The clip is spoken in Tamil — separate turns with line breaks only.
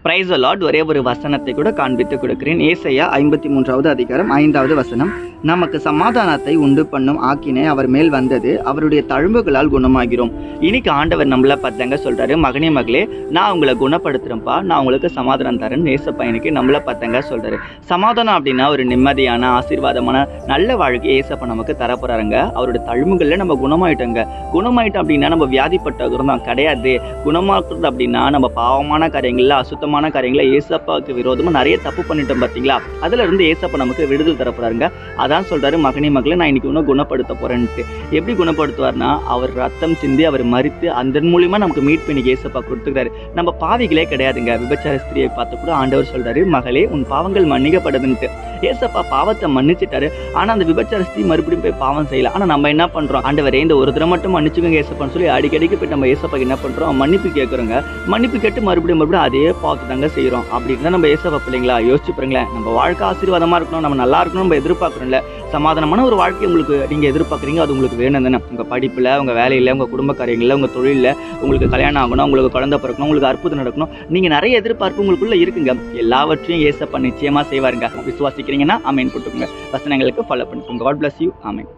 Praise the Lord. ஒரே ஒரு வசனத்தை கூட காண்பித்து கொடுக்கிறேன். ஏசாயா 53வது அதிகாரம் 5வது வசனம். நமக்கு சமாதானத்தை உண்டு பண்ணும் ஆக்கினை அவர் மேல் வந்தது, அவருடைய தழும்புகளால் குணமாகிறோம். இன்னைக்கு ஆண்டவர் நம்மள பார்த்தாங்க சொல்றாரு, மகனே மகளே, நான் உங்களை குணப்படுத்துறேன்ப்பா, நான் உங்களுக்கு சமாதானம் தரேன். ஏசப்பா இன்னைக்கு நம்மள பார்த்தாங்க சொல்றாரு. சமாதானம் அப்படின்னா ஒரு நிம்மதியான ஆசீர்வாதமான நல்ல வாழ்க்கை ஏசப்பா நமக்கு தரப்போறாருங்க. அவருடைய தழும்புகள்ல நம்ம குணமாயிட்டோங்க. குணமாயிட்டோம் அப்படின்னா நம்ம வியாதிப்பட்டவரும் தான் கிடையாது. குணமாக்குறது அப்படின்னா நம்ம பாவமான காரியங்கள்ல அசுத்தமான காரியங்களை ஏசப்பாவுக்கு விரோதமா நிறைய தப்பு பண்ணிட்டோம் பார்த்தீங்களா, அதுல இருந்து ஏசப்பா நமக்கு விடுதல் தரப்போறாருங்க. அதான் சொல்றாரு, மகனே மகளே, நான் இன்னைக்கு இன்னும் குணப்படுத்த போறேன்ட்டு. எப்படி குணப்படுத்துவார்னா, அவர் ரத்தம் சிந்தி அவர் மரித்து அதன் மூலியமா நமக்கு மீட் பண்ணி ஏசப்பா கொடுத்துக்கிறாரு. நம்ம பாவிகளே கிடையாதுங்க. விபச்சார ஸ்திரியை பார்த்து கூட ஆண்டவர் சொல்றாரு, மகளே உன் பாவங்கள் மன்னிக்கப்படுதுன்ட்டு. ஏசப்பா பாவத்தை மன்னிச்சிட்டாரு. ஆனா அந்த விபச்சார ஸ்திரீ மறுபடியும் போய் பாவம் செய்யல. ஆனா நம்ம என்ன பண்றோம், ஆண்டவரே இந்த ஒரு தடவை மட்டும் மன்னிச்சுக்கோங்க ஏசப்பான்னு சொல்லி அடிக்கடிக்கு போய் நம்ம ஏசப்பா என்ன பண்றோம், மன்னிப்பு கேட்கறோங்க. மன்னிப்பு கேட்டு மறுபடியும் அதே பாவத்தை தாங்க செய்யறோம். அப்படி இருந்தா நம்ம ஏசப்பா பிள்ளைங்களா? யோசிச்சு பாருங்களேன். நம்ம வாழ்க்கை ஆசீர்வாதமா இருக்கணும், நம்ம நல்லா இருக்கணும் நம்ம எதிர்பார்க்கறோம்ல. சமாதானமான ஒரு வாழ்க்கை உங்களுக்கு நீங்க எதிர்பார்க்குறீங்க, அது உங்களுக்கு வேணும் தானே. உங்க படிப்புல, உங்க வேலையில, உங்க குடும்ப காரியங்கள்ல, உங்க தொழில, உங்களுக்கு கல்யாணம் ஆகணும், உங்களுக்கு குழந்தை பிறக்கணும், உங்களுக்கு அற்புதம் நடக்கணும், நீங்க நிறைய எதிர்பார்ப்பு உங்களுக்குள்ள இருக்குங்க. எல்லாவற்றையும் ஏசப்பா நிச்சயமா செய்வாருங்க. விசுவாசிக்கிறீங்கன்னா ஆமென் போட்டுக்கோங்க. வசனங்களுக்கு ஃபாலோ பண்ணிக்கோங்க. God bless you. ஆமென்.